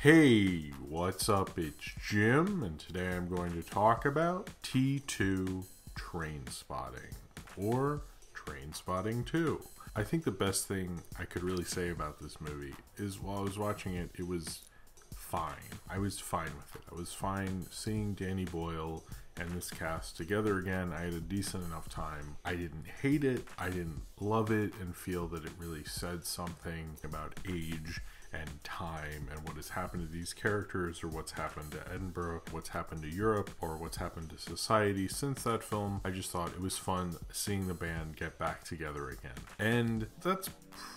Hey, what's up? It's Jim, and today I'm going to talk about T2 Trainspotting, or Trainspotting 2. I think the best thing I could really say about this movie is while I was watching it, it was fine. I was fine with it. I was fine seeing Danny Boyle and this cast together again. I had a decent enough time. I didn't hate it. I didn't love it and feel that it really said something about age and time and what has happened to these characters, or what's happened to Edinburgh, what's happened to Europe, or what's happened to society since that film. I just thought it was fun seeing the band get back together again. And that's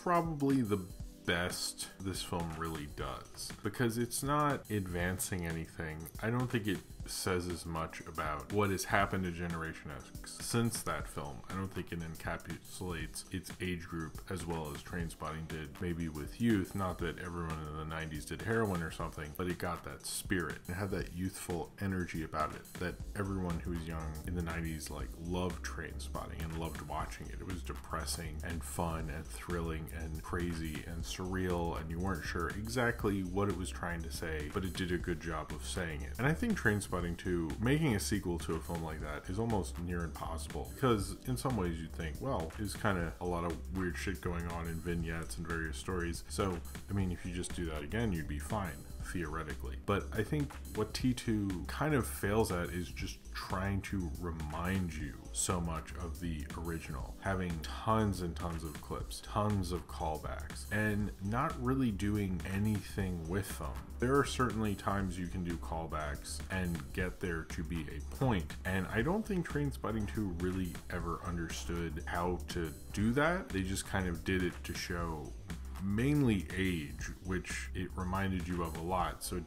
probably the best this film really does, because it's not advancing anything. I don't think it says as much about what has happened to Generation X since that film. I don't think it encapsulates its age group as well as Trainspotting did, maybe with youth. Not that everyone in the 90s did heroin or something, but it got that spirit. It had that youthful energy about it that everyone who was young in the 90s loved Trainspotting and loved watching it. It was depressing and fun and thrilling and crazy and surreal, and you weren't sure exactly what it was trying to say, but it did a good job of saying it. And I think Trainspotting 2, making a sequel to a film like that is almost near impossible, because in some ways you'd think, well, there's kind of a lot of weird shit going on in vignettes and various stories, so I mean, if you just do that again, you'd be fine, theoretically. But I think what T2 kind of fails at is just trying to remind you so much of the original, having tons and tons of clips, tons of callbacks, and not really doing anything with them. There are certainly times you can do callbacks and get there to be a point, and I don't think Trainspotting 2 really ever understood how to do that. They just kind of did it to show mainly age, which it reminded you of a lot, so it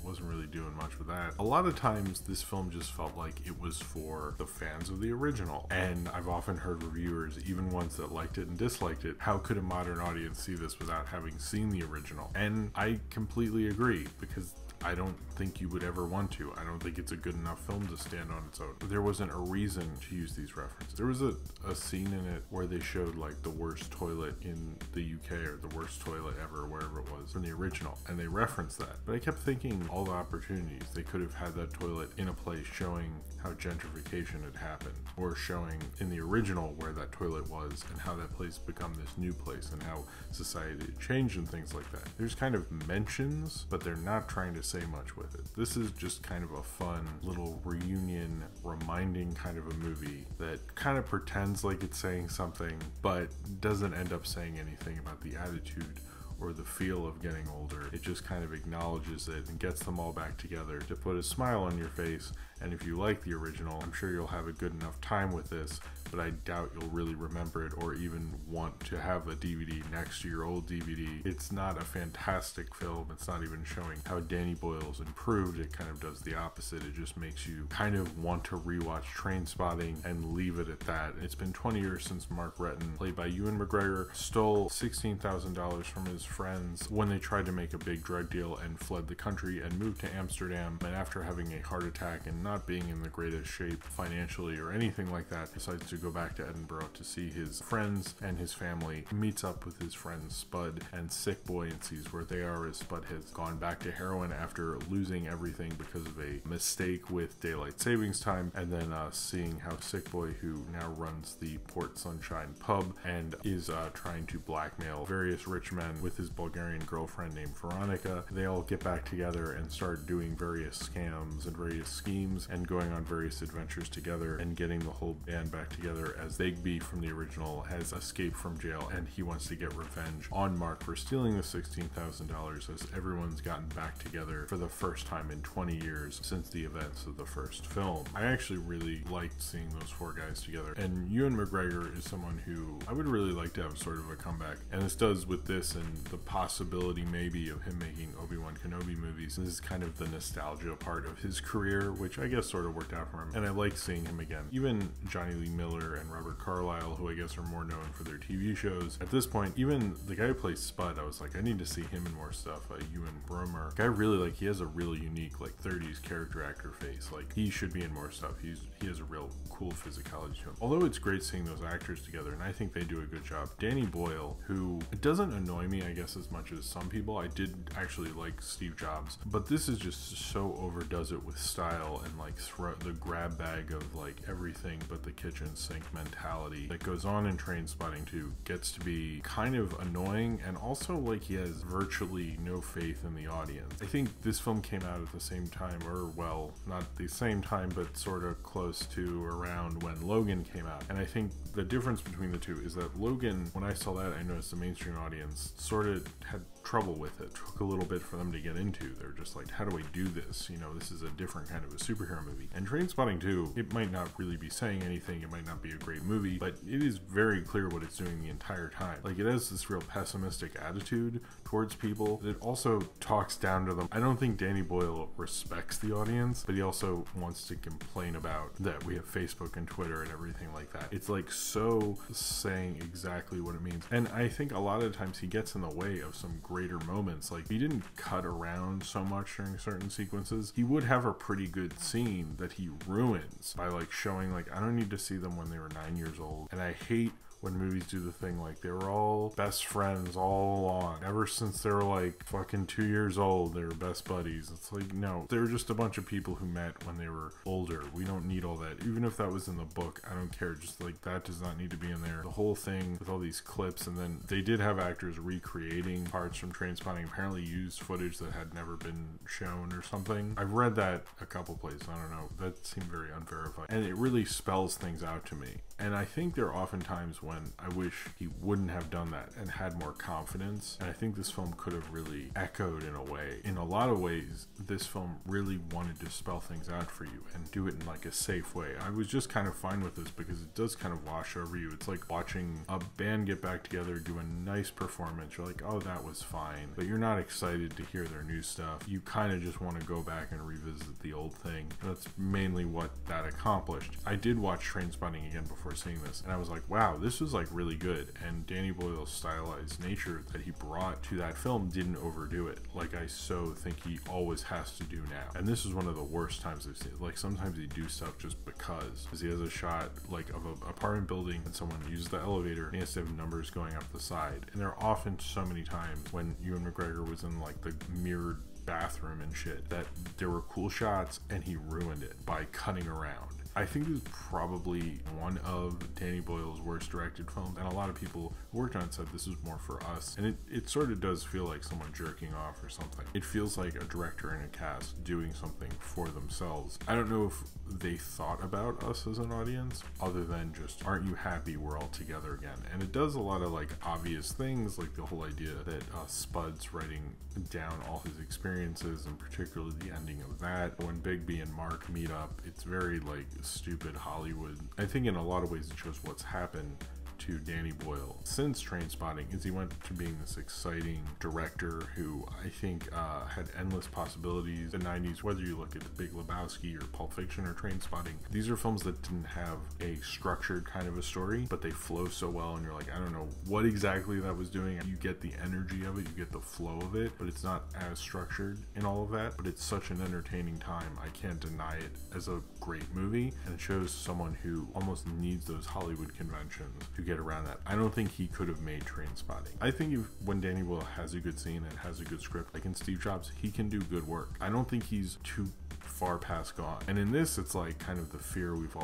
wasn't really doing much with that. A lot of times this film just felt like it was for the fans of the original, and I've often heard reviewers, even ones that liked it and disliked it, how could a modern audience see this without having seen the original? And I completely agree, because I don't think you would ever want to. I don't think it's a good enough film to stand on its own. There wasn't a reason to use these references. There was a scene in it where they showed the worst toilet in the UK, or the worst toilet ever, wherever it was, from the original, and they referenced that. But I kept thinking all the opportunities they could have had that toilet in a place showing how gentrification had happened, or showing in the original where that toilet was and how that place become this new place and how society had changed and things like that. There's kind of mentions, but they're not trying to say much with it. This is just kind of a fun little reunion, reminding kind of a movie that kind of pretends like it's saying something, but doesn't end up saying anything about the attitude or the feel of getting older. It just kind of acknowledges it and gets them all back together to put a smile on your face. And if you like the original, I'm sure you'll have a good enough time with this, but I doubt you'll really remember it or even want to have a DVD next to your old DVD. It's not a fantastic film. It's not even showing how Danny Boyle's improved. It kind of does the opposite. It just makes you kind of want to rewatch Trainspotting and leave it at that. It's been 20 years since Mark Retton, played by Ewan McGregor, stole $16,000 from his friends when they tried to make a big drug deal and fled the country and moved to Amsterdam, and after having a heart attack and not being in the greatest shape financially or anything like that, decides to go back to Edinburgh to see his friends and his family. He meets up with his friends Spud and Sick Boy and sees where they are, as Spud has gone back to heroin after losing everything because of a mistake with daylight savings time, and then seeing how Sick Boy, who now runs the Port Sunshine pub and is trying to blackmail various rich men with his Bulgarian girlfriend named Veronica, they all get back together and start doing various scams and various schemes and going on various adventures together and getting the whole band back together, as Begbie from the original has escaped from jail and he wants to get revenge on Mark for stealing the $16,000, as everyone's gotten back together for the first time in 20 years since the events of the first film. I actually really liked seeing those four guys together, and Ewan McGregor is someone who I would really like to have sort of a comeback, and this does with this and the possibility maybe of him making Obi-Wan Kenobi movies. This is kind of the nostalgia part of his career, which I guess sort of worked out for him, and I like seeing him again. Even Johnny Lee Miller and Robert Carlyle, who I guess are more known for their TV shows, at this point, even the guy who plays Spud, I was like, I need to see him in more stuff. Ewan Bromer, guy really, like, he has a really unique, like, 30s character actor face. Like, he should be in more stuff. He has a real cool physicality to him. Although it's great seeing those actors together, and I think they do a good job. Danny Boyle, who doesn't annoy me, I guess, as much as some people. I did actually like Steve Jobs, but this is just so overdoes it with style and like the grab bag of like everything but the kitchen sink mentality that goes on in Trainspotting 2 gets to be kind of annoying, and also like he has virtually no faith in the audience. I think this film came out at the same time, or well, not the same time, but sort of close to around when Logan came out. And I think the difference between the two is that Logan, when I saw that, I noticed the mainstream audience sort of had trouble with it. Took a little bit for them to get into. They're just like, how do I do this? You know, this is a different kind of a superhero movie. And Trainspotting 2, it might not really be saying anything, it might not be a great movie, but it is very clear what it's doing the entire time. Like, it has this real pessimistic attitude towards people. It also talks down to them. I don't think Danny Boyle respects the audience, but he also wants to complain about that we have Facebook and Twitter and everything like that. It's like so saying exactly what it means. And I think a lot of times he gets in the way of some greater moments. Like, he didn't cut around so much during certain sequences. He would have a pretty good scene that he ruins by like showing like, I don't need to see them when they were 9 years old. And I hate when movies do the thing like they were all best friends all along. Ever since they were like fucking 2 years old, they were best buddies. It's like, no, they were just a bunch of people who met when they were older. We don't need all that. Even if that was in the book, I don't care. Just like, that does not need to be in there. The whole thing with all these clips, and then they did have actors recreating parts from Trainspotting, apparently used footage that had never been shown or something. I've read that a couple places. I don't know. That seemed very unverified. And it really spells things out to me. And I think there are often times when I wish he wouldn't have done that and had more confidence. And I think this film could have really echoed in a way. In a lot of ways, this film really wanted to spell things out for you and do it in like a safe way. I was just kind of fine with this because it does kind of wash over you. It's like watching a band get back together, do a nice performance. You're like, oh, that was fine. But you're not excited to hear their new stuff. You kind of just want to go back and revisit the old thing. And that's mainly what that accomplished. I did watch Trainspotting again before seeing this, and I was like, wow, this was like really good. And Danny Boyle's stylized nature that he brought to that film didn't overdo it, like I so think he always has to do now. And this is one of the worst times I've seen it. Like, sometimes he do stuff just because he has a shot like of an apartment building and someone uses the elevator and he has to have numbers going up the side. And there are often so many times when Ewan McGregor was in like the mirrored bathroom and shit that there were cool shots and he ruined it by cutting around. I think this is probably one of Danny Boyle's worst directed films, and a lot of people who worked on it said this is more for us. And it sort of does feel like someone jerking off or something. It feels like a director and a cast doing something for themselves. I don't know if they thought about us as an audience other than just, aren't you happy we're all together again? And it does a lot of like obvious things, like the whole idea that Spud's writing down all his experiences, and particularly the ending of that. When Bigby and Mark meet up, it's very like stupid Hollywood. I think in a lot of ways it shows what's happened to Danny Boyle since Trainspotting, is he went to being this exciting director who I think had endless possibilities. The 90s, whether you look at The Big Lebowski or Pulp Fiction or Trainspotting, these are films that didn't have a structured kind of a story, but they flow so well, and you're like, I don't know what exactly that was doing. You get the energy of it, you get the flow of it, but it's not as structured in all of that. But it's such an entertaining time. I can't deny it as a great movie, and it shows someone who almost needs those Hollywood conventions to get around that. I don't think he could have made Trainspotting. I think when Danny Boyle has a good scene and has a good script, like in Steve Jobs, he can do good work. I don't think he's too far past gone. And in this, it's like kind of the fear I've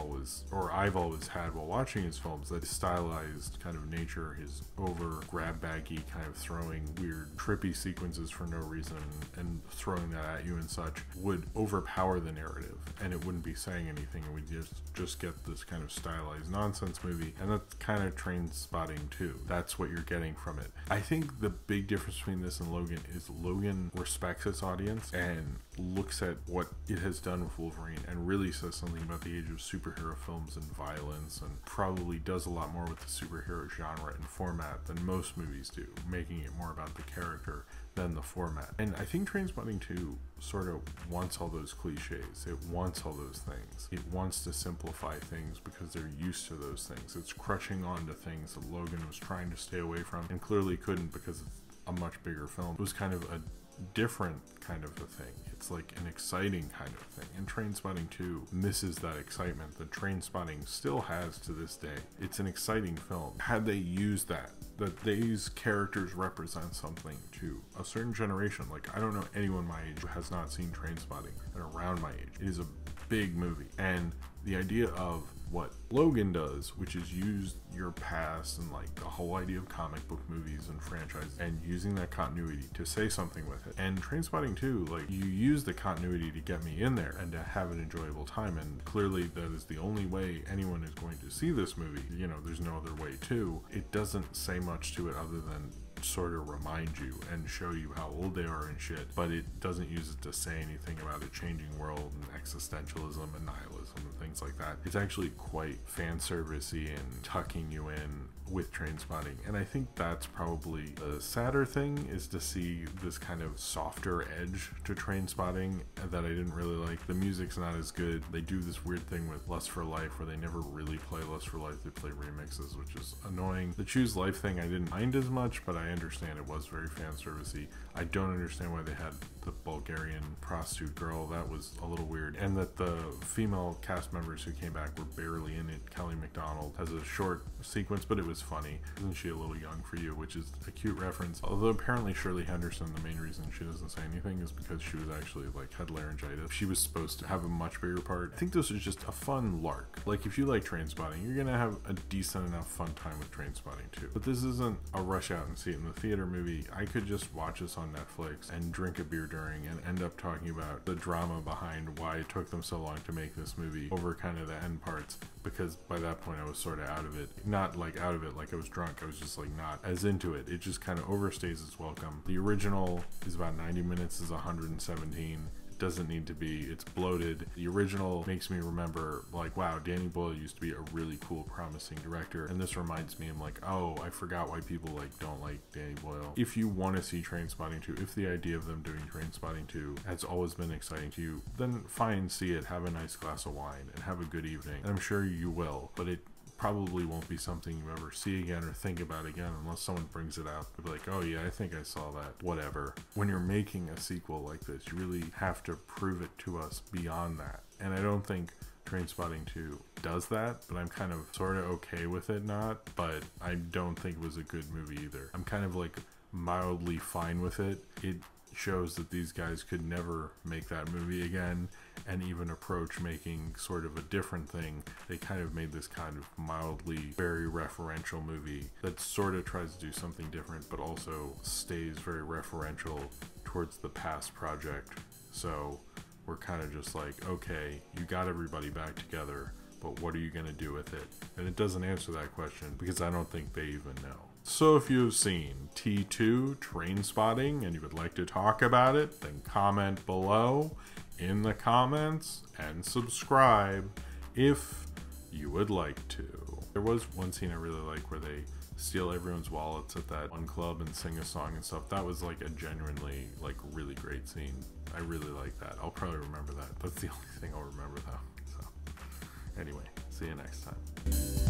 always had while watching his films, that his stylized kind of nature, his over grab baggy kind of throwing weird trippy sequences for no reason and throwing that at you and such, would overpower the narrative and it wouldn't be saying anything, and we just get this kind of stylized nonsense movie. And that's kind of Trainspotting too. That's what you're getting from it. I think the big difference between this and Logan is Logan respects its audience and looks at what it has done with Wolverine and really says something about the age of superhero films and violence, and probably does a lot more with the superhero genre and format than most movies do, making it more about the character than the format. And I think Trainspotting 2 sort of wants all those cliches. It wants all those things. It wants to simplify things because they're used to those things. It's crushing onto things that Logan was trying to stay away from and clearly couldn't because it's a much bigger film. It was kind of a different kind of a thing. It's like an exciting kind of thing. And Trainspotting 2 misses that excitement that Trainspotting still has to this day. It's an exciting film. Had they used that these characters represent something to a certain generation. Like, I don't know anyone my age who has not seen Trainspotting and around my age. It is a big movie. And the idea of what Logan does, which is use your past and like the whole idea of comic book movies and franchises and using that continuity to say something with it. And Trainspotting 2, like, you use the continuity to get me in there and to have an enjoyable time, and clearly that is the only way anyone is going to see this movie. You know, there's no other way too. It doesn't say much to it other than sort of remind you and show you how old they are and shit, but it doesn't use it to say anything about a changing world and existentialism and nihilism and things like that. It's actually quite fan servicey and tucking you in with Trainspotting, and I think that's probably the sadder thing, is to see this kind of softer edge to Trainspotting that I didn't really like. The music's not as good. They do this weird thing with Lust for Life where they never really play Lust for Life, they play remixes, which is annoying. The Choose Life thing I didn't mind as much, but I understand it was very fan servicey. I don't understand why they had the Bulgarian prostitute girl. That was a little weird, and that the female cast members who came back were barely in it. Kelly MacDonald has a short sequence, but it was funny. Isn't she a little young for you? Which is a cute reference. Although apparently Shirley Henderson, the main reason she doesn't say anything is because she was actually like had laryngitis. She was supposed to have a much bigger part. I think this is just a fun lark. Like, if you like Trainspotting, you're gonna have a decent enough fun time with Trainspotting too. But this isn't a rush out and see it in the theater movie. I could just watch this on Netflix and drink a beer during and end up talking about the drama behind why it took them so long to make this movie over kind of the end parts, because by that point I was sort of out of it. Not like out of it like I was drunk, I was just like not as into it. It just kind of overstays its welcome. The original is about 90 minutes, is 117. Doesn't need to be. It's bloated. The original makes me remember, like, wow, Danny Boyle used to be a really cool, promising director, and this reminds me, I'm like, oh, I forgot why people like don't like Danny Boyle. If you want to see Trainspotting 2, if the idea of them doing Trainspotting 2 has always been exciting to you, then fine, see it, have a nice glass of wine, and have a good evening. And I'm sure you will, but it probably won't be something you ever see again or think about again unless someone brings it out. They'll be like, oh yeah, I think I saw that, whatever. When you're making a sequel like this, you really have to prove it to us beyond that. And I don't think Trainspotting 2 does that, but I'm kind of sort of okay with it not, but I don't think it was a good movie either. I'm kind of like mildly fine with it. It shows that these guys could never make that movie again and even approach making sort of a different thing. They kind of made this kind of mildly very referential movie that sort of tries to do something different but also stays very referential towards the past project. So we're kind of just like, okay, you got everybody back together, but what are you going to do with it? And it doesn't answer that question because I don't think they even know. So if you've seen T2 Trainspotting and you would like to talk about it, then comment below in the comments and subscribe if you would like to. There was one scene I really like where they steal everyone's wallets at that one club and sing a song and stuff. That was like a genuinely like really great scene. I really like that. I'll probably remember that. That's the only thing I'll remember though. So anyway, see you next time.